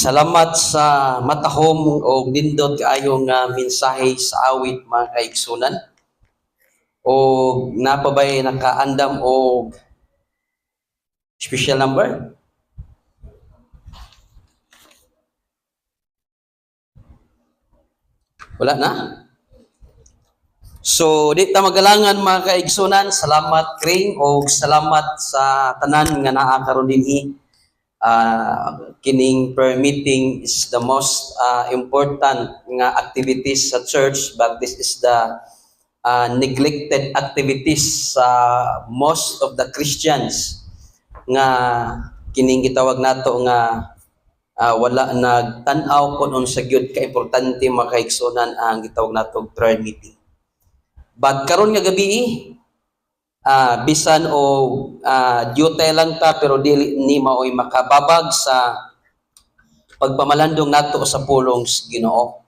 Salamat sa matahom o nindot kaayong mensahe sa awit mga kaigsunan. O napabay nakaandam o special number? Wala na? So, di ta magalangan mga kaigsunan, salamat Kring o salamat sa tanan nga naa karon dinhi. Kining prayer meeting is the most important nga activities sa church, but this is the neglected activities sa most of the Christians nga kining gitawag nato nga wala nagtan-aw kun unsa gyud ka importante mga kaigsunan ang gitawag nato prayer meeting. But karon nga gabi bisan o duty lang ta pero dili ni maoy makababag sa pagpamalandong nato sa pulong sa Ginoo.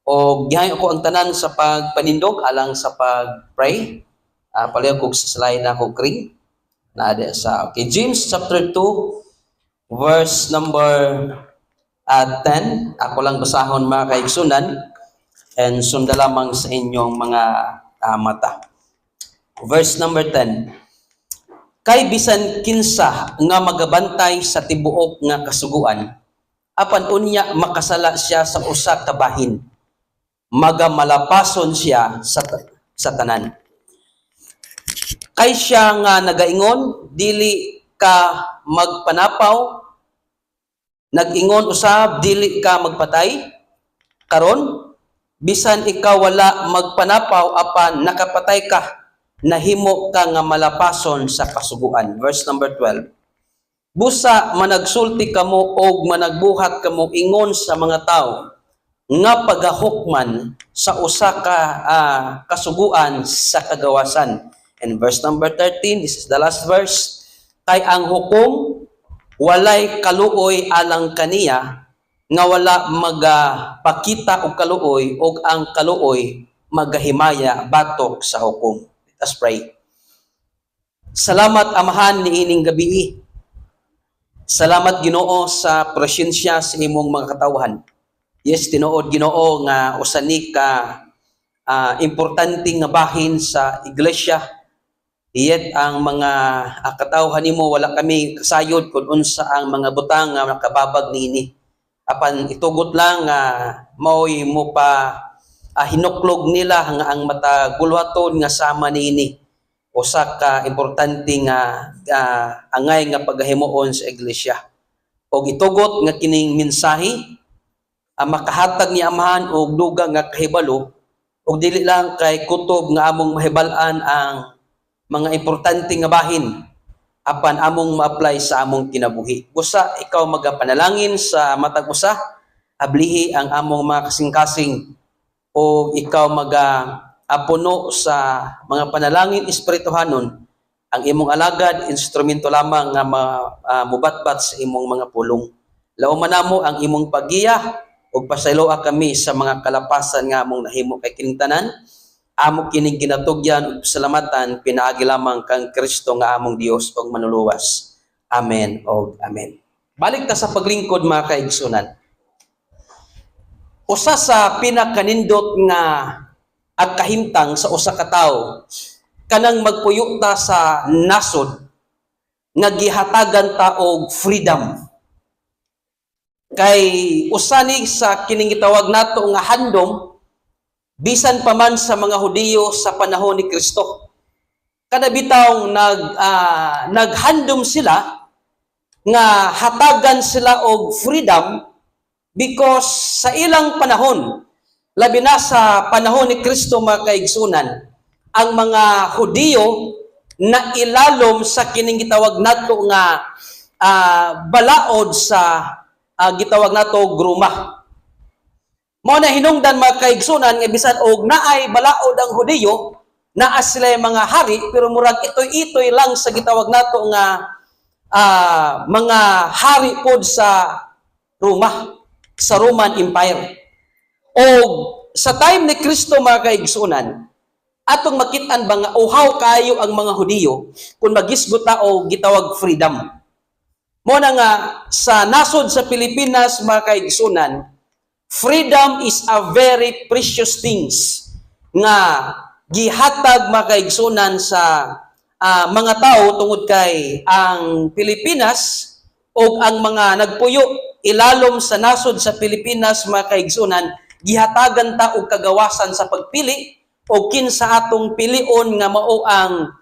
O gihayo ko ang tanan sa pagpanindog alang sa pag-pray. Palayo ko sa slide na ko Kring. Naada sa okay, James chapter 2 verse number 10. Ako lang basahon mga kaigsunan and sunda lamang sa inyong mga mata. Verse number 10. Kay bisan kinsa nga magabantay sa tibuok nga kasuguan, apan unya makasala siya sa usa ka bahin, magamalapason siya sa tanan. Kay siya nga nagaingon, dili ka magpanapaw, nag-ingon usab, dili ka magpatay, karon bisan ikaw wala magpanapaw apan nakapatay ka, nahimo ka nga malapason sa kasuguan. Verse number 12. Busa managsulti kamo og managbuhat kamo ingon sa mga tao nga pagahukman sa usa ka kasuguan sa kagawasan. And verse number 13, this is the last verse. Kay ang hukom walay kaluoy alang kaniya nga wala magapakita og kaluoy og ang kaluoy magahimaya batok sa hukom. Let's pray. Salamat Amahan ni ining gabi. Salamat Ginoo sa presensya sa imong mga katawhan. Yes, tinuod Ginoo nga usani ka importante nga bahin sa iglesia. Iyet ang mga katawhan nimo wala kami kasayod kun unsa ang mga butang nga nakababag niini. Apan itugot lang maoy mo pa hinuklog nila nga ang matagulwaton nga sama niini. Usa ka importante nga angay nga pagahimuon sa iglesia. Og itugot nga kining mensahe makahatag ni Amahan og dugang nga kahibalo og dili lang kay kutob nga among mahibal-an ang mga importante nga bahin apan among ma-apply sa among kinabuhi. Busa ikaw magapanalangin sa matag usa, ablihi ang among mga kasing-kasing o ikaw mag-apuno sa mga panalangin espirituhanon, ang imong alagad, instrumento lamang nga mubatbat sa imong mga pulong. Lauman namo ang imong pagiya ug pasayloa kami sa mga kalapasan nga among nahimo kay kining tanan. Amo kining ginatugyan ug salamatan pinaagi lamang kang Kristo nga among Dios ug manuluwas. Amen ug amen. Balik ta sa paglingkod mga kaigsunan. Usa sa pinakanindot nga agkahimtang sa usa ka tawo kanang magpuyo ta sa nasod nga gihatagan ta og freedom. Kay usani sa kining gitawag nato nga handom bisan pa man sa mga Hudiyo sa panahon ni Kristo. Kada bitaw naghandom sila nga hatagan sila og freedom because sa ilang panahon, labi na sa panahon ni Kristo mga kaigsunan, ang mga Hudiyo na ilalom sa kining gitawag nato nga balaod sa gitawag nato gruma. Mao na hinungdan mga kaigsunan nga bisan og naay balaod ang Hudiyo, naa sila mga hari pero murag itoy-itoy lang sa gitawag nato nga mga hari pod sa Roma, sa Roman Empire. O sa time ni Kristo mga kaigsunan, atong makitaan ba nga uhaw kayo ang mga Hudiyo kung magisgot ta og gitawag freedom. Mo na nga sa nasod sa Pilipinas mga kaigsunan, freedom is a very precious things nga gihatag mga kaigsunan sa mga tao tungod kay ang Pilipinas o ang mga nagpuyo ilalom sa nasod sa Pilipinas mga kaigsunan, gihatagan ta og kagawasan sa pagpili o kinsa atong pilion nga mao ang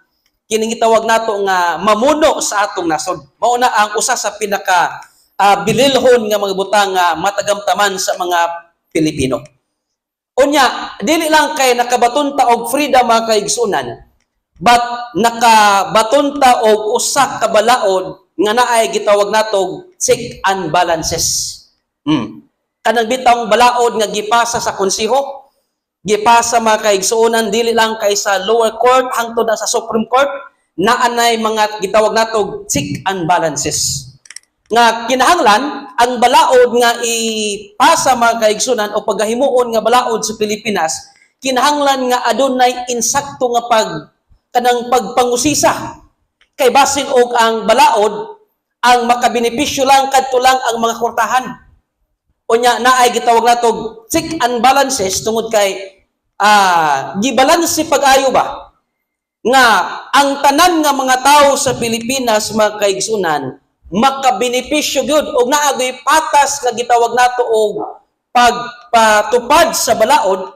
kining gitawag nato nga mamuno sa atong nasod. Mao na ang usa sa pinaka bililhon nga mga butang nga matagamtaman sa mga Pilipino. Unya, dili lang kay nakabatunta og freedom mga kaigsunan, but nakabatunta og usa ka balaod nga naay gitawag nato check and balances. Kanang bitang balaod nga gipasa sa konseho, gipasa mga kaigsuonan dili lang kay sa lower court hangtod na sa Supreme Court, naanay mga gitawag nato check and balances. Nga kinahanglan ang balaod nga ipasa mga kaigsunan o paghimuon nga balaod sa Pilipinas, kinahanglan nga adunay insakto nga kanang pagpangusisa. Kay basin og ang balaod ang makabenepisyo lang kadto lang ang mga kurtahan. Unya naay gitawag nato check and balances tungod kay gibalanse pag-ayo ba nga ang tanan nga mga tao sa Pilipinas mga kaigsunan makabenepisyo gyud og naagay patas nga gitawag nato og pagpatupad sa balaod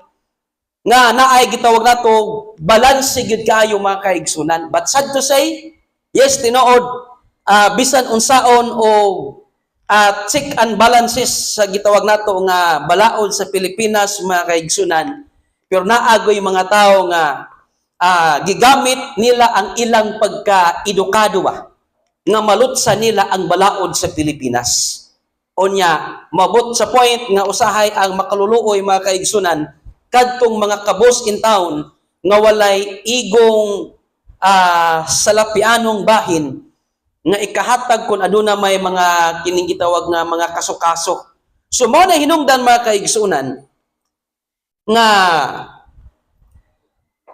nga naay gitawag nato balanse gyud kaayo mga kaigsunan. But sad to say, yes, tinuod bisan unsaon o check and balances sa gitawag nato nga balaod sa Pilipinas mga kaigsunan, pero naagoy mga tao nga gigamit nila ang ilang pagka-edukado ba nga malutsa nila ang balaod sa Pilipinas. Unya mabot sa point nga usahay ang makaluluoy mga kaigsunan kadtong mga kabos in town nga walay igong salapianong bahin nga ikahatag kung aduna may mga kining gitawag nga mga kaso-kaso. So mao na hinungdan mga kaigsunan nga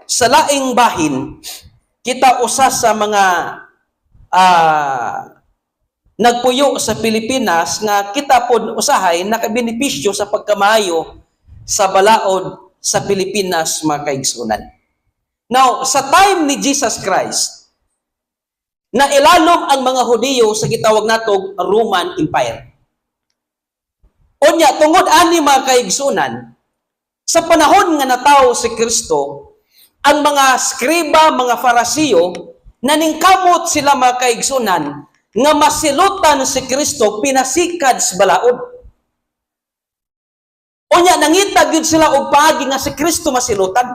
sa laing bahin kita usa sa mga nagpuyo sa Pilipinas nga kita pod usahay nakabenepisyo sa pagkamayo sa balaod sa Pilipinas mga kaigsunan. Now, sa time ni Jesus Christ, na ilalom ang mga Hudiyo sa gitawag natog Roman Empire. Unya, tungod ani mga kaigsunan, sa panahon nga natawo si Kristo, ang mga skriba, mga Farisiyo, naningkamot sila mga kaigsunan, nga masilutan si Kristo pinasikad sa balaod. Unya, nangitag yun sila og paagi nga si Kristo masilutan.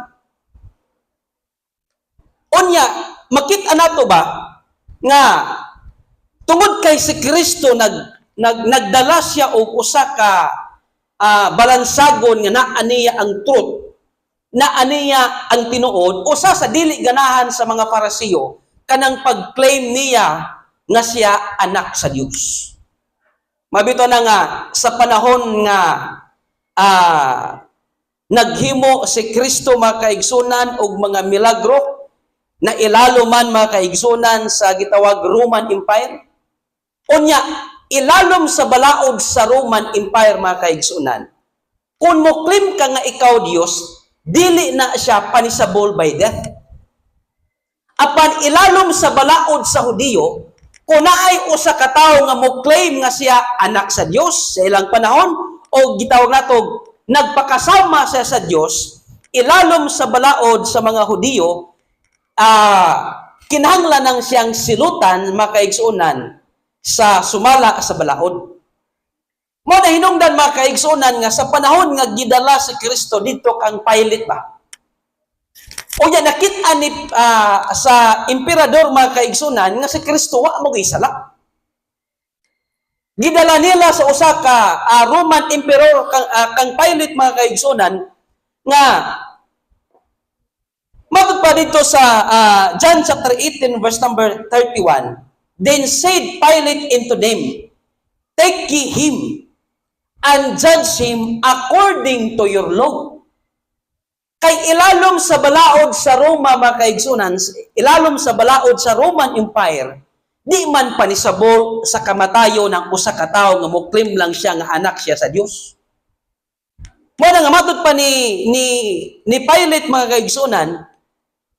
Unya, makita nato ba nga tungod kay si Kristo nagdala siya og usa ka balansagon nga naa niya ang truth, naa niya ang tinuod, usa sa dili ganahan sa mga Parisiyo kanang pag-claim niya nga siya anak sa Dios. Mabito na nga sa panahon nga naghimo si Kristo mga kaigsunan og mga milagro na ilalo man mga kaigsunan sa gitawag Roman Empire. Unya, ilalom sa balaod sa Roman Empire mga kaigsunan. Kung mo claim ka nga ikaw Dios, dili na siya punishable by death. Apan ilalom sa balaod sa Hudiyo, kung naay usa ka tawo nga mo claim nga siya anak sa Dios sa ilang panahon o gitawag nato nagpakasama siya sa Dios, ilalom sa balaod sa mga Hudiyo, kinahanglan nang siyang silutan makaigsunan sa sumala sa balaod. Mo na hinungdan mga kaigsunan nga sa panahon nga gidala si Kristo dito kang Pilate ba. O yan nakita ni sa emperador mga kaigsunan nga si Kristo wa mo gisala. Gidala nila sa usa ka Roman emperor kang Pilate mga kaigsunan nga matod pa dito sa John chapter 18 verse number 31. Then said Pilate unto them, take ye him and judge him according to your law. Kay ilalom sa balaod sa Roma mga kaigsunan, ilalom sa balaod sa Roman Empire, di man panisabol sa kamatayo ng usa ka tawo nga muklim lang siya nga anak siya sa Dios. Mo nga matod pa ni Pilate mga kaigsunan,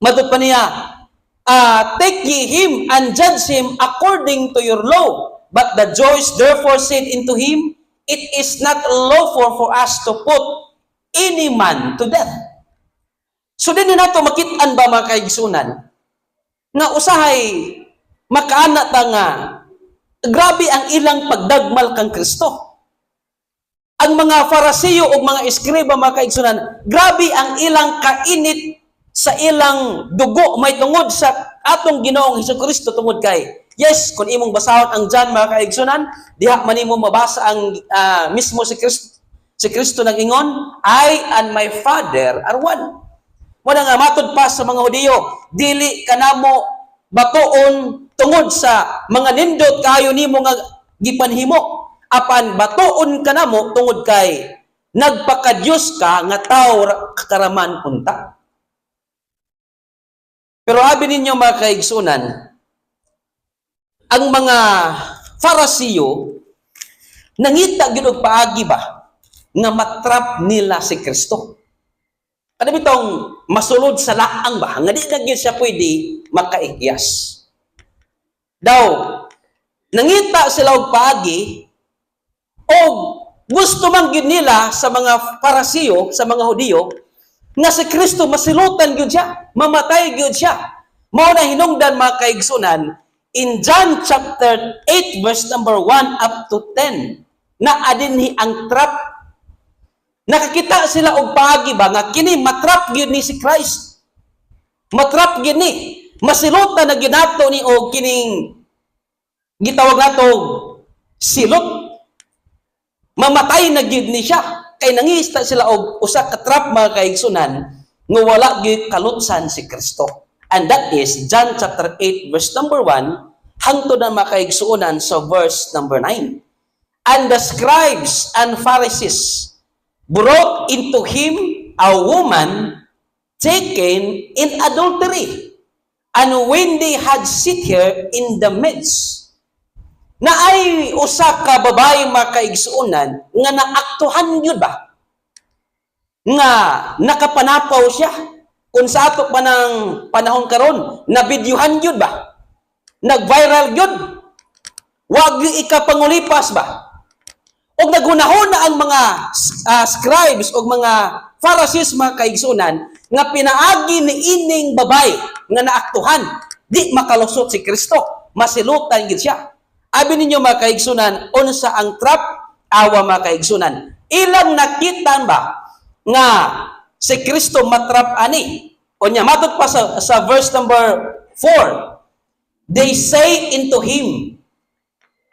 matod pa niya, take ye him and judge him according to your law. But the Jews therefore said unto him, it is not lawful for us to put any man to death. So din nato makitaan ba mga kaigsunan nga usahay makaana ta nga grabe ang ilang pagdagmal kang Kristo. Ang mga Farisiyo o mga eskriba mga kaigsunan, grabe ang ilang kainit sa ilang dugo may tungod sa atong Ginoong Hesukristo tungod kay. Yes, kung imong basahon ang John mga kaigsunan, diha man imo mabasa ang mismo si Kristo nag-ingon, I and my Father are one. Wala nga matod pa sa mga Hudiyo, dili kanamo batuon tungod sa mga nindot kayo nimo nga gipanhimo, apan batuon kanamo tungod kay nagpakadiyos ka nga tawo karaman unta. Pero abi ninyo mga kaigsunan, ang mga Farisiyo nangita gyud og paagi ba nga matrap nila si Kristo. Ano bitong masulod sa laang ba nga di na gyud siya pwede makaikyas. Daw nangita sila og paagi o gusto man gyud nila sa mga Farisiyo, sa mga Hudiyo nga si Kristo masilutan gyud siya, mamatay gyud siya. Mao na hinungdan mga kaigsunan in John chapter 8 verse number 1 up to 10 na adinhi ang trap. Nakakita sila og paagi ba nga kini matrap gyud ni si Christ. Matrap gyud ni, masilutan na gyud nato ni og kining gitawag nato silot. Mamatay na gyud ni siya. Kay nangista sila og usa ka trap mga kaigsunan nga wala gyud kalutsan si Kristo. And that is John chapter 8 verse number 1 hangtod na mga kaigsunan sa verse number 9. And the scribes and Pharisees brought into him a woman taken in adultery. And when they had sit her in the midst, na ay usa ka babae makaigsuunan nga naaktuhan yun ba? Nga nakapanapaw siya. Kung sa ato pa ng panahon karon, nabidyuhan yun ba? Nag-viral yun? Wag yung ikapangulipas ba? O naghunahon na ang mga scribes o mga Pharisees mga kaigsunan nga pinaagi ni ining babay nga naaktuhan, di makalusot si Kristo, masilutan gid siya. Abi ninyo mga kaigsunan, unsa ang trap? Awa mga kaigsunan. Ilang nakitan ba nga si Kristo matrap ani? Unya matod pa sa verse number 4. They say into him,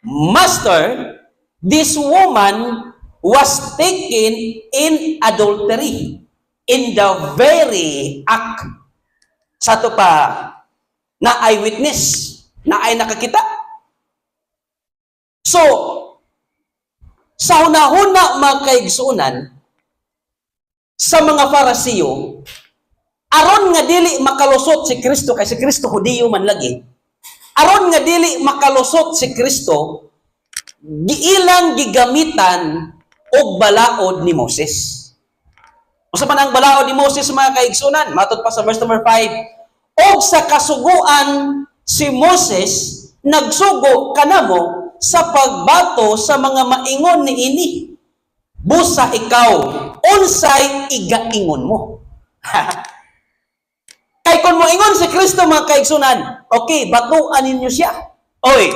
Master, this woman was taken in adultery, in the very act. Sa to pa, na eyewitness, na ay nakakita. So, sa hunahuna mga kaigsunan, sa mga Farisiyo, aron nga dili makalusot si Kristo, kay si Kristo Hudiyo man lagi, aron nga dili makalusot si Kristo, giilang gigamitan og balaod ni Moses. Usa man ang balaod ni Moses mga kaigsunan, matod pa sa verse number 5. Og sa kasuguan si Moses nagsugo kanamo sa pagbato sa mga maingon ni ini. Busa ikaw, unsay igaingon mo? Kay kung mo ingon si Kristo mga kaigsunan, okay, batuan ninyo siya. Oy,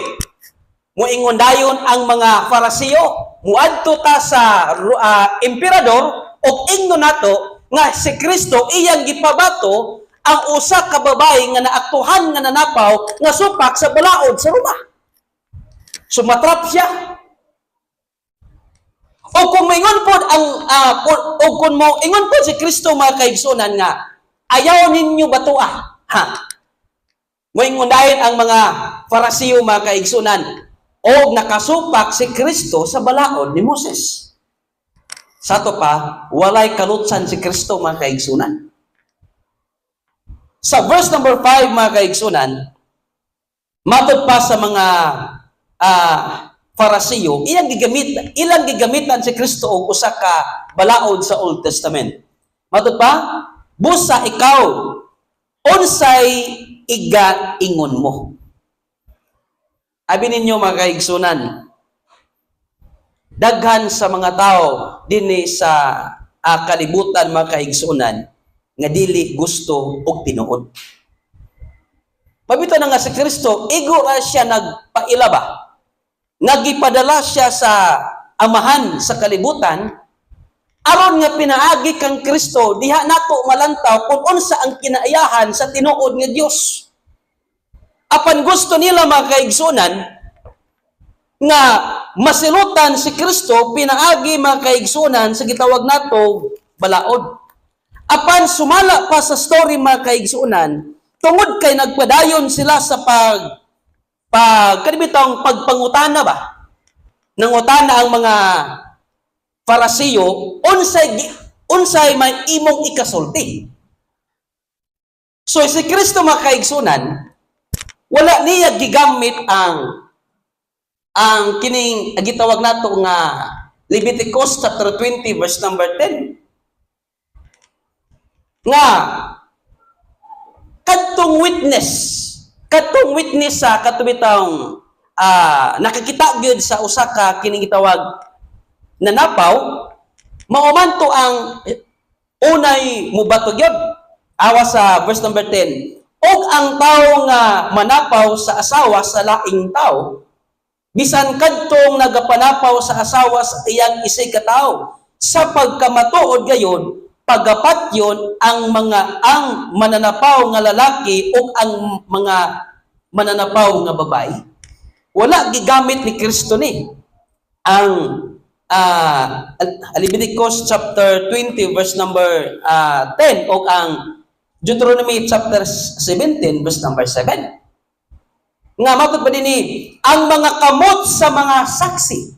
muingon dayon ang mga Farisiyo, muadto ta sa emperador og ingnon nato nga si Kristo iyang gipabato ang usa ka babae nga naaktuhan nga nanapaw nga supak sa balaod sa Roma. Sumatrap siya. O kung maingon po ang o kung mo ingon po si Kristo mga kaigsunan nga ayaw ninyo batua. Ha. Moingon dayon ang mga Farisiyo mga kaigsunan o nakasupak si Kristo sa balaod ni Moses. Sa to pa, walay kalutsan si Kristo mga kaigsunan. Sa verse number 5 mga kaigsunan, Matod pa sa mga Parasiyo, ilang gigamitan si Kristo og usa ka balaod sa Old Testament. Matod pa, busa ikaw unsay iga-ingon mo. Abi ninyo mga kaigsunan, daghan sa mga tao dinhi sa kalibutan mga kaigsunan nga dili gusto og tinuod. Mabito na nga si Kristo, igo ra siya nagpailaba. Nagipadala siya sa amahan sa kalibutan, aron nga pinaagi kang Kristo, diha nato malantaw kung unsa ang kinaayahan sa tinuod nga Dios. Apan gusto nila mga kaigsunan nga masilutan si Kristo, pinaagi mga kaigsunan sa gitawag nato balaod. Apan sumala pa sa story mga kaigsunan, tungod kay nagpadayon sila sa kanibitang pagpangutana ba? Nangutana ang mga Parasiyo, unsay may imong ikasulti. So si Kristo mga kaigsunan, wala niya gigamit ang kining gitawag nato nga Leviticus chapter 20 verse number 10. Nga kadtong witness sa katubitang nakakita gyud sa usa ka kining gitawag nanapaw, mauman to ang unay mubato gyud. Awa sa verse number 10. Og ang tawo nga manapaw sa asawa sa laing tawo, bisan kadtong nagapanapaw sa asawa sa iyang isig ka tawo, sa pagkamatuod gayon, pagapat yon ang mananapaw nga lalaki o ang mga mananapaw nga babae. Wala gigamit ni Kristo ni ang Leviticus chapter 20 verse number 10 o ang Deuteronomy chapter 17 verse number 7. Nga matod pa dinhi, ang mga kamot sa mga saksi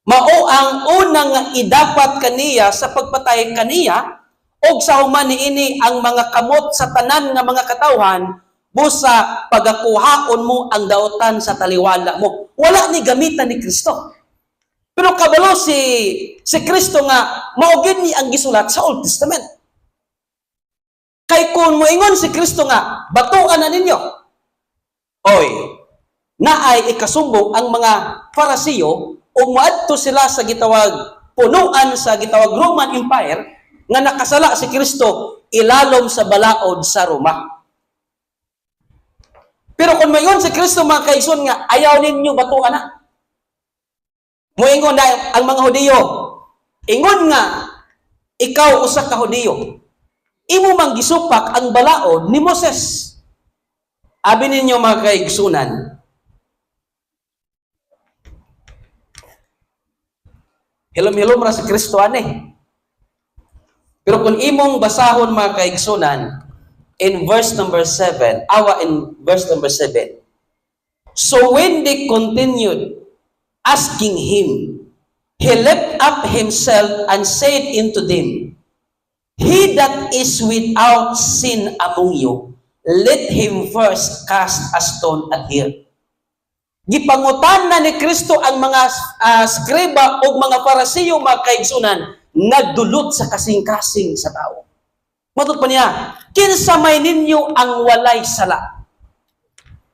mao ang unang idapat kaniya sa pagpatay kaniya, og sa human niini ang mga kamot sa tanan nga mga katawhan busa pagakuhaon mo ang daotan sa taliwala mo. Wala ni gamitan ni Kristo. Pero kabalo si Kristo nga mao gyud ni ang gisulat sa Old Testament. Kay kung moingon si Kristo nga batuan na ninyo, oy, naay ikasumbong ang mga Parasiyo o moadto sila sa gitawag punuan sa gitawag Roman Empire nga nakasala si Kristo ilalom sa balaod sa Roma. Pero kung mayon si Kristo mga kaigsoon nga ayaw ninyo batuan na, moingon na ang mga Hudiyo, ingon nga ikaw usa ka Hudiyo, imo mang gisupak ang balaod ni Moses. Abi ninyo mga kaigsunan, hilom-hilom ra si Kristo ani. Pero kung imong basahon mga kaigsunan in verse number 7, in verse number 7. So when they continued asking him, he lifted up himself and said unto them, he that is without sin among you, let him first cast a stone at her. Gipangutan na ni Kristo ang mga skriba o mga Parasiyo mga kaigsunan, nagdulot sa kasing-kasing sa tao. Matod pa niya, kinsa may ninyo ang walay sala,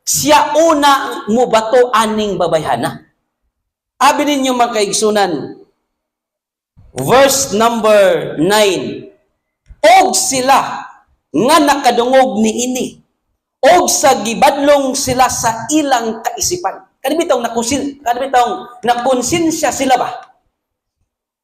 siya una mo bato aning babayhana. Abi ninyo mga kaigsunan, verse number 9, og sila nga nakadungog niini, og sa gibadlong sila sa ilang kaisipan. Kanibitong nakonsensya sila ba?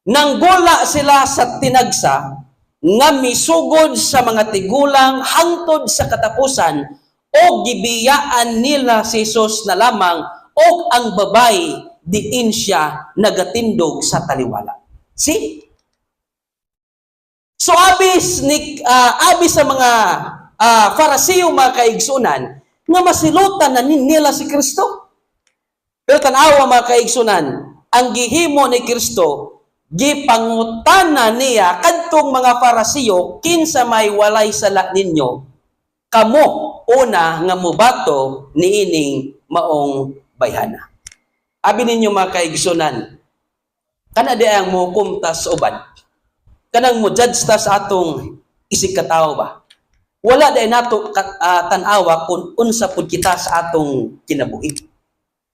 Nanggula sila sa tinagsa, nga misugod sa mga tigulang hangtod sa katapusan, o gibiyaan nila si Jesus na lamang, o ang babay diin siya nagatindog sa taliwala. See? So abi sa mga Parasiyo mga kaigsunan nga masilutan na nila si Kristo. Pero tanawa mga kaigsunan, ang gihimo ni Kristo, gipangutana niya kadtong mga Parasiyo, kinsa may walay sala ninyo, kamo una nga mubato niining maong bayhana. Abi ninyo mga kaigsunan, kana di ang muhukom ta sa uban, kanang mo judge ta sa atong isig katawo ba? Wala dahil nato tanawa kung unsa pud kita sa atong kinabuhi.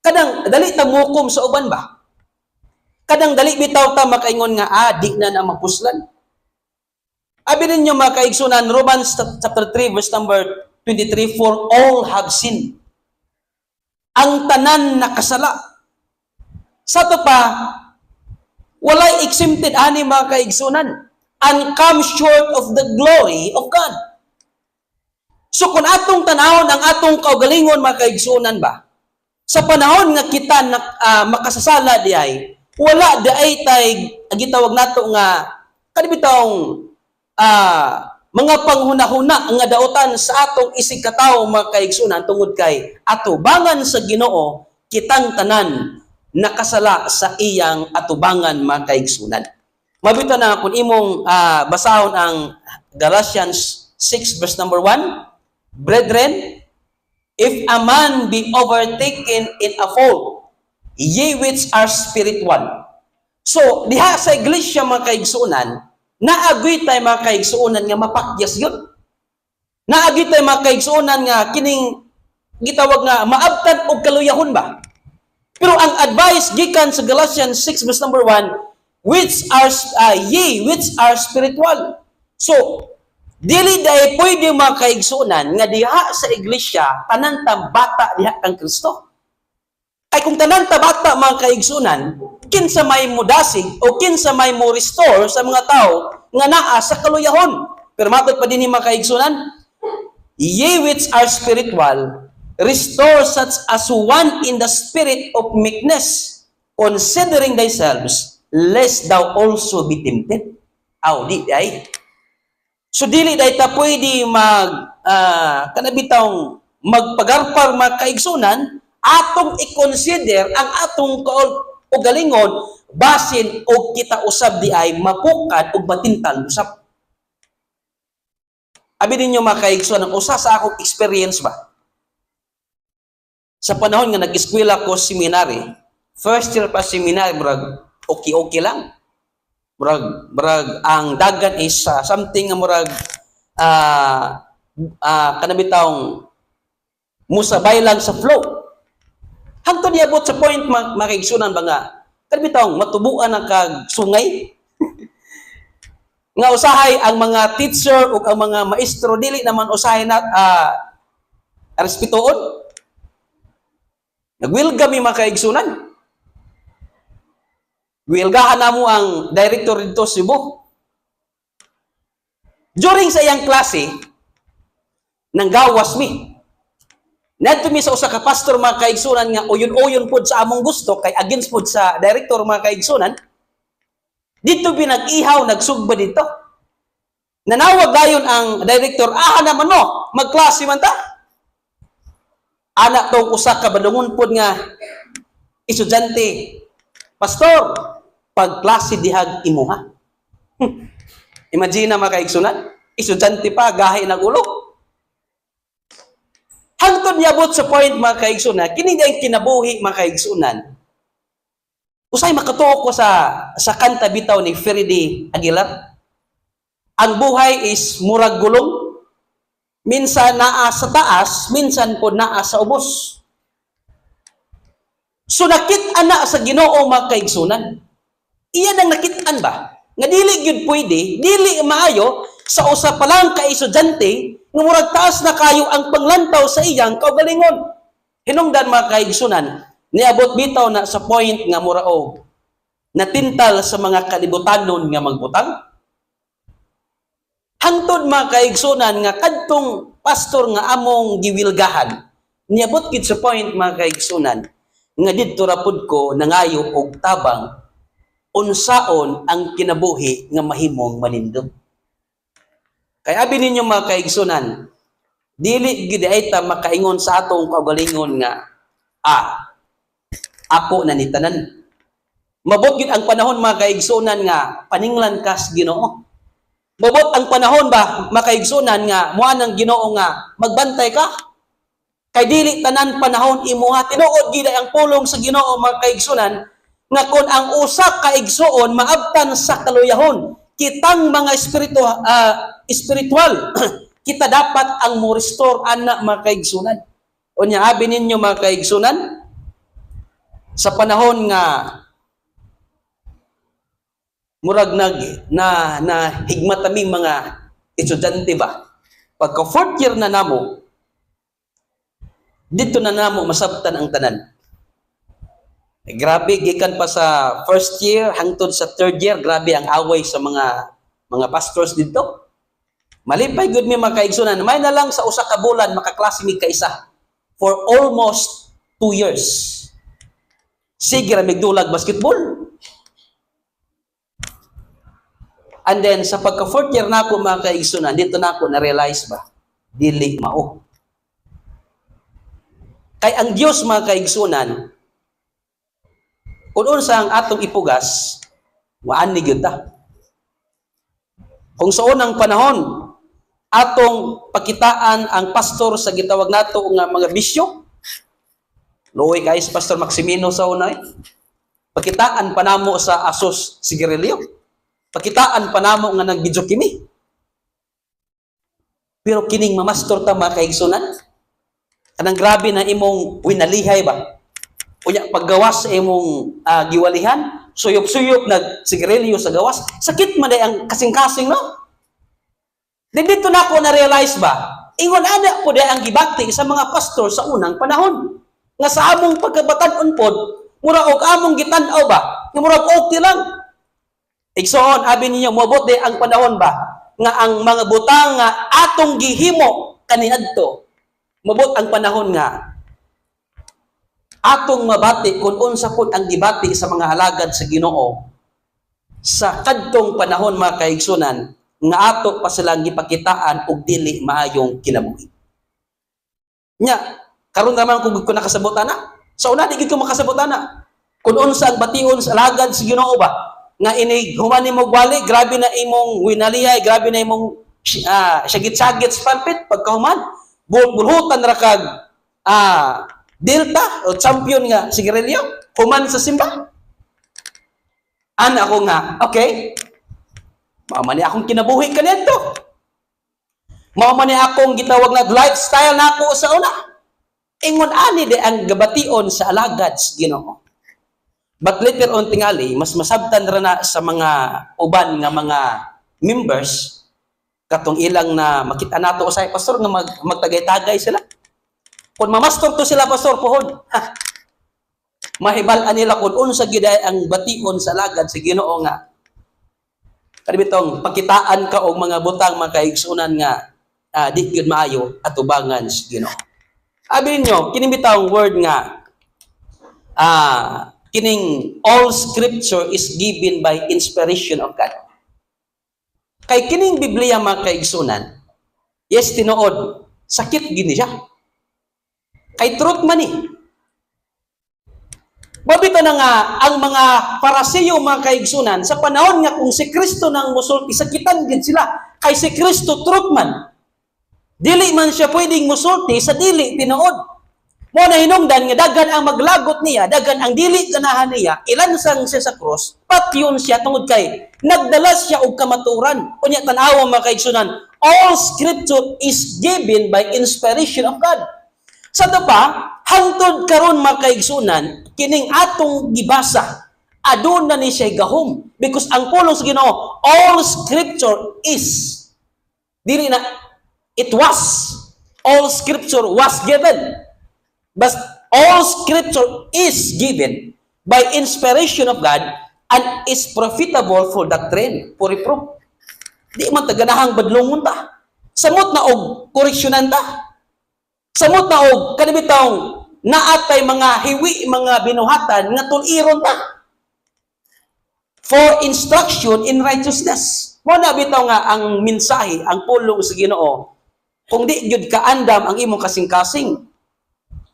Kadang dali ta muhukom sa uban ba? Kadang dali bitaw ta makaingon nga di na na mapuslan. Abi ninyo mga kaigsunan, Romans chapter 3 verse number 23, for all have sinned. Ang tanan nakasala. Sa to pa, walay exempted ani mga kaigsunan, and come short of the glory of God. So kung atong tanawon ang atong kaugalingon mga kaigsunan ba, sa panahon nga kita makasasala di ay, wala di ay tay gitawag nato nga kanibitawng mga panghunahuna nga daotan sa atong isig katawo mga kaigsunan tungod kay atubangan sa Ginoo kitang tanan nakasala sa iyang atubangan mga kaigsunan. Mabito na kung imong basahon ang Galatians 6 verse number 1, brethren, if a man be overtaken in a fault, ye which are spiritual. So, diha sa iglesia mga kaigsunan, naagwi tayo mga kaigsunan nga mapakyas yun. Naagwi tayo mga kaigsunan nga kining gitawag nga maabtan og kaluyahon ba? Pero ang advice gikan sa Galatians 6 verse number 1, which are ye which are spiritual. So, dili dai pwede mga kaigsunan nga diha sa iglesia tanan ta bata diha kang Kristo. Ay kung tanan ta bata mga kaigsunan, kinsa may mudasig o kinsa may mo restore sa mga tao nga naa sa kaluyahon. Pero matod pa din mga kaigsunan, ye which are spiritual, restore such as one in the spirit of meekness, considering thyself, lest thou also be tempted. Di ay. So dili day ta pwede kanabitang magpagarpar mga kaigsunan, atong i-consider ang atong kaugalingon basin og kita usab di ay mapukad og matintal usab. Abi ninyo mga kaigsunan, usa sa akong experience ba? Sa panahon nga nag-eskwela ko seminary, first year pa seminary, murag okay lang. Murag ang dagan is something nga murag kanabitawng musabay lang sa flow. Hangtod niabot sa point makaigsunan ba nga kanabitawng matubuan ang kag sungay. Nga usahay ang mga teacher ug ang mga maestro dili naman usahay na respetuon. Nagwilga mi mga kaigsunan. Wilgahan na mo ang director dito sa Cebu. During sa iyang klase, nanggawas mi. Nadto mi sa usa ka pastor mga kaigsunan nga uyon-uyon pod sa among gusto kay against pod sa director mga kaigsunan. Dito binag-ihaw, nagsugba dito. Nanawag dayon ang director, naman mo, magklase man ta. Anak tong usa ka badungon pod nga estudyante, pastor, pagklase dihag imuha. Imagine na mga kaigsunan, estudyante pa, gahi ng ulo. Hangtod niabot sa point mga kaigsunan, kini ang kinabuhi mga kaigsunan. Usay makatuo ko sa kanta bitaw ni Freddy Aguilar. Ang buhay is murag gulong. Minsan naa sa taas, minsan po naa sa ubos. So nakit-an na sa Ginoo mga kaigsunan. Iyan ang nakit-an ba? Nga dili gyud pwede, dili maayo sa usa pa lang ka estudyante nga murag taas na kayo ang panglantaw sa iyang kaugalingon. Hinungdan mga kaigsunan, niabot bitaw na sa point nga muraog natintal sa mga kalibutanon nga magbutang. Hangtod mga kaigsunan nga kadtong pastor nga among giwilgahan, niabot gid sa point mga kaigsunan nga didto ra pud ko nangayo og tabang unsaon ang kinabuhi nga mahimong manindog. Kay abi ninyo mga kaigsunan, dili gid ay ta makaingon sa atong kaugalingon nga ako na ni tanan. Mabot gid ang panahon mga kaigsunan nga paninglan kas Ginoo. Mabot ang panahon ba, makaigsunan nga, muha ng Ginoo nga, magbantay ka? Kay dili tanan panahon imuha, tinuod gid ang pulong sa Ginoo makaigsunan, nga kung ang usa ka igsuon maabtan sa kaluyahon, kitang mga spiritual, kita dapat ang mo restore ana makaigsunan. Unya abi ninyo makaigsunan, sa panahon nga murag na higmatami mga estudyante ba, pagka fourth year na namo, dito na namo masabtan ang tanan. Grabe, gikan pa sa first year hangtod sa third year, grabe ang away sa mga pastors dito. Malipay gud mi makaigsunan, may na lang sa usa ka bulan makaklase mi kaisa for almost 2 years. Sige ra migdulag basketball. And then sa pagka fourth year na ako makaigsunan, dito na ako na-realize ba, dili mao. Kay ang Dios makaigsunan, kung unsa ang atong ipugas, waan ni gyud ta. Kung sa unang panahon, atong pakitaan ang pastor sa gitawag nato nga mga bisyo, luoy kay si Pastor Maximino sa unay, pakitaan panamo sa Asos Sigarilyo, pakitaan panamo nga nagbidyo kini. Pero kining mamastor ta makaigsunan, kanang grabe na imong winalihay ba? Unya paggawas sa imong giwalihan, suyop-suyop nag sigarilyo sa gawas, sakit man day ang kasing-kasing no. Dito na ako na-realize ba, ingon ana po day ang gibati sa mga pastor sa unang panahon. Nga sa among pagkabatan-on pod, mura og among gitan-aw ba, nga mura okay lang. Igsoon, abi ninyo, moabot day ang panahon ba, nga ang mga butang nga atong gihimo kaniadto, moabot ang panahon nga atong mabati kung unsa pud ang gibati sa mga alagad sa Ginoo sa kadtong panahon mga kaigsunan nga ato pa silang gipakitaan og dili maayong kinabuhi. Nya, karon naman kung nakasabot ana, sa una di gid ko makasabot ana. Kung unsa ang bation sa alagad sa Ginoo ba nga ini human nimo gwali, grabe na imong winaliyay, grabe na imong sagit-sagit sa palpit pagkahuman, bulhutan ra kag Delta o champion nga sigarilyo, human sa simba. Ana ako nga, okay, maamani akong kinabuhi kanito. Maamani akong gitawag na lifestyle na ako sa una. Ingon ani de ang gabation sa alagad sa Ginoo. But later on tingali, mas masabtan ra na sa mga uban nga mga members, katong ilang na makita nato usay pastor nga magtagay-tagay sila. Kung mamastor to sila, pastor, pohon. Mahibalan nila kung unsa giday ang bation sa alagad sa Ginoo nga. Kanibitong, pakitaan ka og mga butang makaigsunan nga di gyud maayo at ubangan sa Ginoo. Abi ninyo, kining bitawng word nga kining all scripture is given by inspiration of God. Kay kining Biblia makaigsunan, yes tinuod, sakit gini siya. Kay truth man eh. Mabito na nga, ang mga Parasiyo mga kaigsunan, sa panahon nga kung si Kristo nang musulti, sakitan din sila. Kay si Kristo truth man. Dili man siya pwedeng musulti sa dili tinuod. Mo na hinungdan nga dagan ang maglagot niya, dagan ang dili ganahan niya, ilansang siya sa cross, patyon siya tungod kay nagdala siya og kamaturan. Unya tan-awa mga kaigsunan, all scripture is given by inspiration of God. Sa pa, hangtod karon makaigsunan, kining atong gibasa, aduna ni siya gahom. Because ang pulong sa Ginoo, all scripture is. Dili na, it was. All scripture was given. But all scripture is given by inspiration of God and is profitable for doctrine, for reproof. Di man taganahang badlongon ta. Samot na og koreksyonan ta. Samot na og kanibitawng naatay mga hiwi, mga binuhatan nga tuliron ta. For instruction in righteousness. Mo na bitaw nga ang mensahe, ang pulong sa Ginoo. Kung di gyud kaandam ang imong kasing-kasing,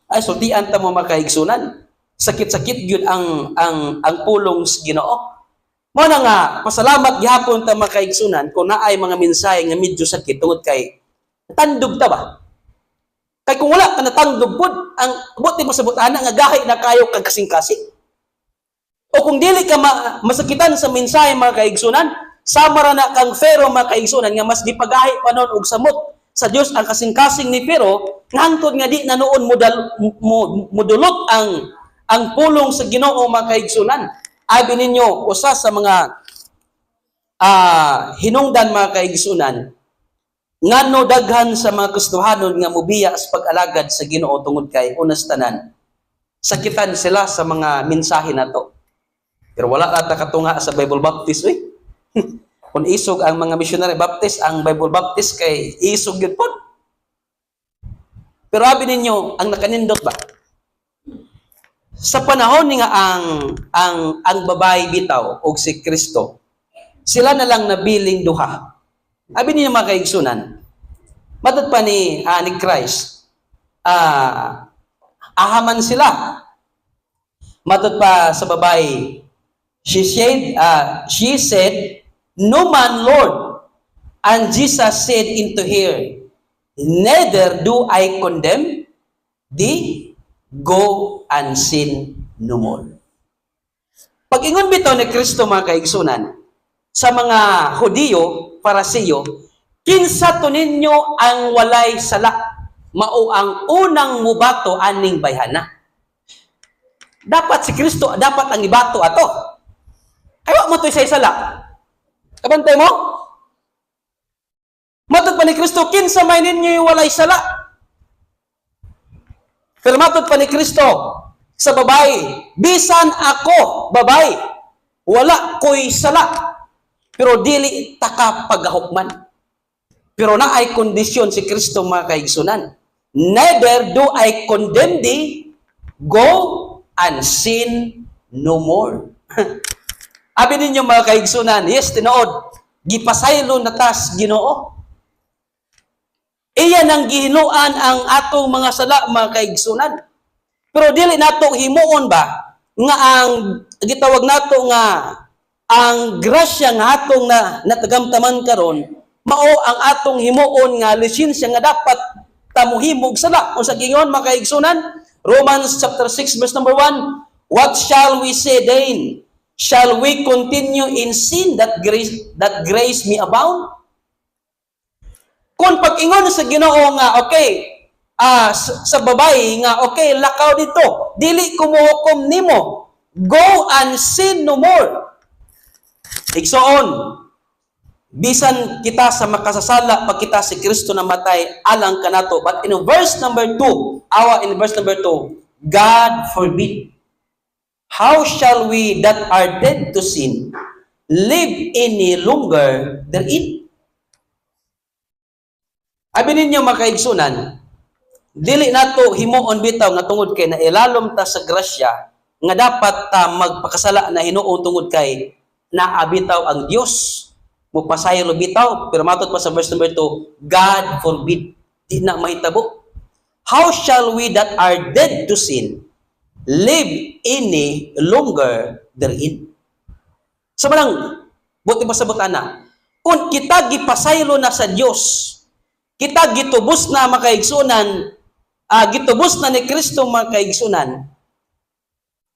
ay sultian ta mo makaigsunan. Sakit-sakit gyud ang pulong sa Ginoo. Mo na nga, pasalamat gihapon ta mga kaigsunan kung naay mga mensahe nga medyo sakit tungod kay tandog ta ba? Kay kung wala ka natandog pod, ang buti mo sa butana nga gahi na kayo kag kasing-kasing. O kung dili ka masakitan sa mensahe mga kaigsunan, sama ra na kang Pharaoh mga kaigsunan nga mas gipagahi pa noon og samot sa Dios ang kasing-kasing ni Pharaoh ngantod nga di na noon mudulot ang pulong sa Ginoo mga kaigsunan. Abi ninyo usa sa mga hinungdan mga kaigsunan ngano daghan sa mga Kristohanon nga mobiya sa pag-alagad sa Ginoo tungod kay unas tanan sakitan sila sa mga mensahe nato. Pero wala ata katunga sa Bible Baptist kung isog ang mga missionary Baptist, ang Bible Baptist kay isog yun po. Pero abi ninyo, ang nakanindot ba? Sa panahon nga ang babae bitaw o si Kristo, sila na lang nabiling duha. Abi ninyo mga kaigsunan, matod pa ni Christ, ahaman sila. Matod pa sa babae, she said, "No man, Lord." And Jesus said unto her, "Neither do I condemn thee, go and sin no more." Pag-ingon bitaw ni Kristo mga kaigsunan, sa mga Hudiyo, Parasiyo, kinsa to ninyo ang walay sala, mao ang unang mubato aning bayhana. Dapat si Kristo, dapat ang ibato ato. Ayaw mo to isa sala. Kabantay mo? Matod pa ni Kristo, kinsa may ninyo yung walay sala. Pero matod pa ni Kristo, sa babae, bisan ako, babae, wala ko'y sala. Pero dili taka pagahukman. Pero na ay kondisyon si Kristo mga kaigsunan. Neither do I condemn thee, go and sin no more. Abi ninyo mga kaigsunan, yes, tinood, gipasaylo na tas Ginoo. Iyan ang gihinuan ang atong mga sala mga kaigsunan. Pero dili nato himuon ba nga ang gitawag nato nga ang grasya nga atong natagamtaman karon mao ang atong himuon nga lisensya nga dapat tamuhimog sala. Unsa gingon mga kaigsunan? Romans chapter 6 verse number 1, what shall we say then? Shall we continue in sin that grace may abound? Kung pag-ingon sa Ginoo nga, okay, sa babae nga, okay, lakaw dito, dili kumuhukom nimo, go and sin no more. Igsoon, bisan kita sa makasasala, pag kita si Kristo namatay, alang kanato. But in verse number 2, God forbid. How shall we that are dead to sin live any longer therein? Abi ninyo mga kaigsunan, dili nato himuon bitaw nga tungod kay nailalom ta sa grasya nga dapat ta magpakasala na hinuon tungod kay naabitaw ang Dios. Mupasaylo bitaw, pero matud pa sa verse number 2, God forbid. Di na mahitabo. How shall we that are dead to sin live any longer therein? So malang, buti ba sa butana? Kung kita gipasaylo na sa Dios, kita gitubos na makaigsunan, gitubos na ni Kristo makaigsunan,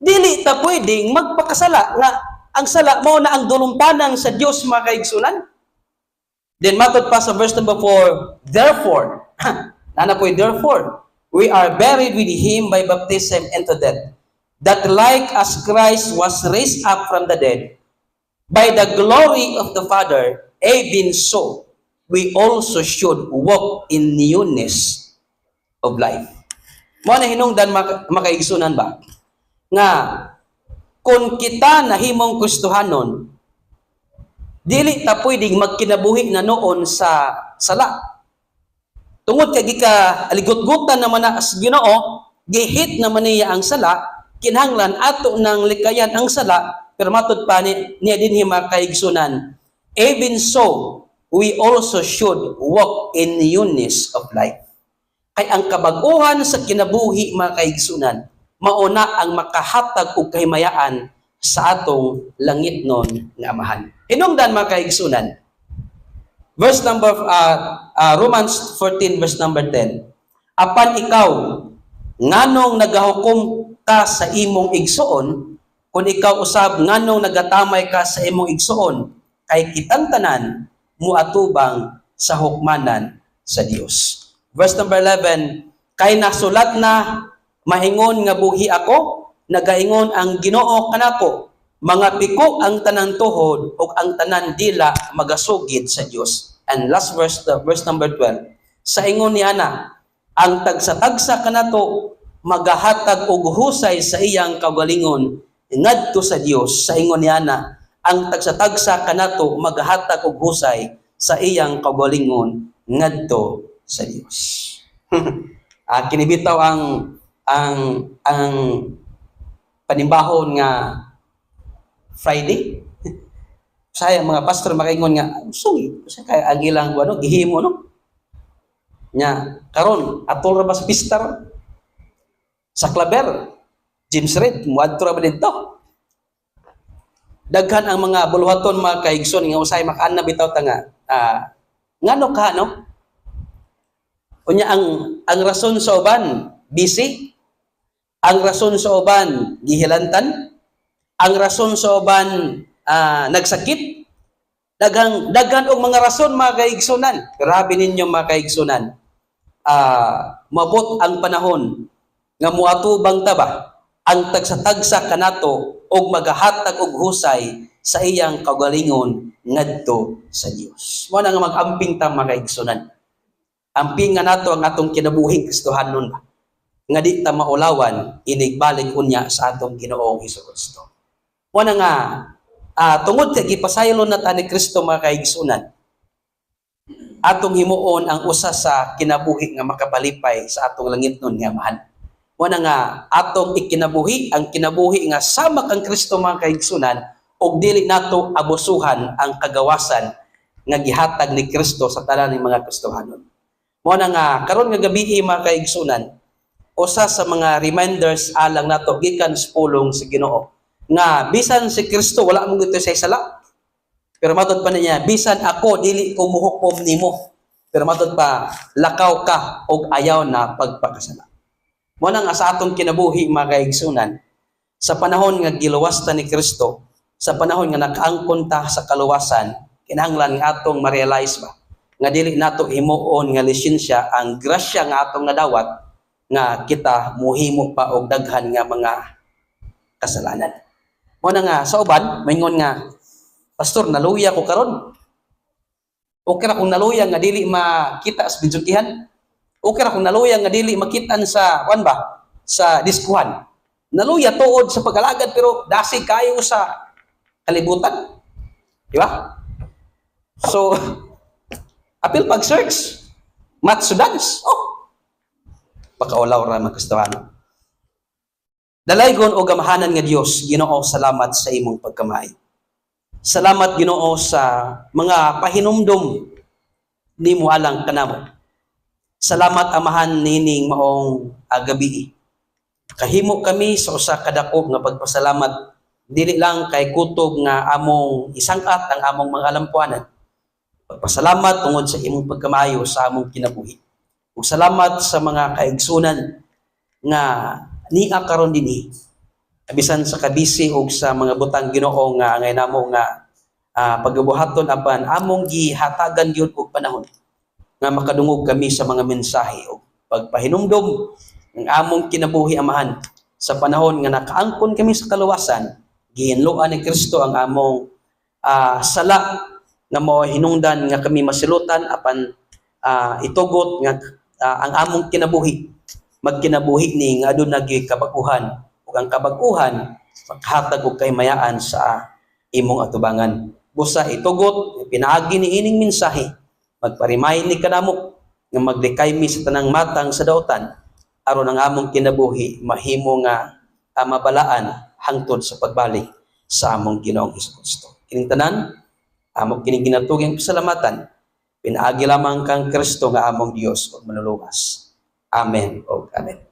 dili ta pwedeng magpakasala nga ang sala mo na ang dulumtanan sa Dios makaigsunan. Then matod pa sa verse number 4, therefore, nana po therefore, we are buried with Him by baptism into death, that like as Christ was raised up from the dead, by the glory of the Father, even so, we also should walk in newness of life. Mo na hinungdan makaigsunan ba? Nga, kung kita nahimong Kristohanon, dili ta pwedeng magkinabuhi na noon sa sala. Tungod kay gika aligot-gutan naman na as Ginoo, gihit naman niya ang sala, kinahanglan ato ng likayan ang sala, pero matud pa niya din mga kaigsunan. Even so, we also should walk in newness of life. Kay ang kabaguhan sa kinabuhi mga kaigsunan, mauna ang makahatag og kahimayaan sa atong langit nun nga amahan. Hinungdan mga kaigsunan, verse number Romans 14 verse number 10. Apan ikaw nganong nagahukom ka sa imong igsuon, kung ikaw usab nganong nagatamay ka sa imong igsuon, kay kitang tanan muatubang sa hukmanan sa Dios. Verse number 11, kay nasulat na maingon nga buhi ako, nagaingon ang Ginoo kanako, mga piko ang tanan tuhod ug ang tanan dila magasugid sa Dios. And last verse, verse number 12, sa ingon ni Ana, ang tagsa-tagsa kanato magahatag og husay sa iyang kagalingon ngadto sa Dios. Sa ingon ni Ana, ang tagsa-tagsa kanato magahatag og husay sa iyang kagalingon ngadto sa Dios. Kinibitaw ang panimbahon nga Friday. Saya mga pastor makaingon nga, sugi, kasi kaya ang ilang gihimo no. Nya karon atol ra ba sa pista sa Claver, James Reid, muadto ra ba dito? Daghan ang mga buluhaton mga kaigsoon nga usay makaana bitaw ta nga ngano ka no? Unya ang rason sa uban busy, ang rason sa uban gihilantan, ang rason sa uban nagsakit, daghan og mga rason mga kaigsunan. Grabe ninyo mga kaigsunan. Mabot ang panahon nga muatubang taba ang tagsa-tagsa kanato og magahatag og husay sa iyang kagalingon ngadto sa Dios. Mao na nga mag-amping ta mga kaigsunan. Amping nga nato ang atong kinabuhing Kristohanon ba, nga di ta maulawan inigbalik unya sa atong Ginoong Hesus-Kristo. Mao na nga tungod kay gipasaylo na ta ni Kristo mga kaigsunan, atong himuon ang usa sa kinabuhi nga makapalipay sa atong langit nun nga amahan. Mao na nga atong ikinabuhi ang kinabuhi nga sama kang Kristo mga kaigsunan, og dili nato abusuhan ang kagawasan nga gihatag ni Kristo sa tanan ng mga Kristohanon. Mao na nga karon nga gabi mga kaigsunan, usa sa mga reminders alang nato gikan sa pulong sa Ginoo nga bisan si Kristo wala mo gito sa sala, pero matod pa niya, bisan ako dili ko muhukom nimo, pero matod pa lakaw ka og ayaw na pagpakasala. Mao na nga sa atong kinabuhi mga kaigsunan, sa panahon nga giluwas ta ni Kristo, sa panahon nga nakaangkon ta sa kaluwasan, kinahanglan nga atong ma-realize ba nga dili nato himuon nga lisensya ang grasya nga atong nadawat nga kita muhimo pa og daghan nga mga kasalanan. Mao na nga sa uban maingon nga, pastor naluya ko karon. Okay ra kung naluya nga dili makita sa bidyukihan. Okay ra kung naluya nga dili makitaan sa sa diskuhan. Naluya tuod sa pag-alagad pero dasig kayo sa kalibutan. Di ba? So apil pag-search, matsudans, pakaulaw ra magkastawanon. Dalaygon o gamahanan nga Dios, Ginoo, salamat sa imong pagkamay. Salamat Ginoo sa mga pahinumdom nimo alang kanamo. Salamat amahan nining maong gabi. Kahimo kami sa usa ka dako nga pagpasalamat, dili lang kay kutob nga among isangkat ang among mga alampuanan. Pagpasalamat tungod sa imong pagkamayo sa among kinabuhi. Ug salamat sa mga kaigsunan nga niya karon dinhi. Bisan sa kabisi ug sa mga butang Ginoo nga angay namo nga pagabuhaton apan among gihatagan gyud og panahon nga makadungog kami sa mga mensahe ug pagpahinumdom ng among kinabuhi amahan sa panahon nga nakaangkon kami sa kaluwasan. Gihinluan ni Kristo ang among sala nga mao hinungdan nga kami masilutan apan itugot nga ang among kinabuhi magkinabuhi ni nga aduna gyud kabag-uhan ug ang kabag-uhan maghatag og kahimayaan sa imong atubangan. Busa itugot pinaagi ni ining mensahe, magpa-remind ni kanamo nga maglikay mi sa tanang matang sa daotan aron ang among kinabuhi mahimo nga mabalaan hangtod sa pagbalik sa among Ginoong Hesus-Kristo. Kining tanan among kining ginatugang pasalamatan, pinaagi lamang kang Kristo nga among Dios ug manuluwas. Amen o amen.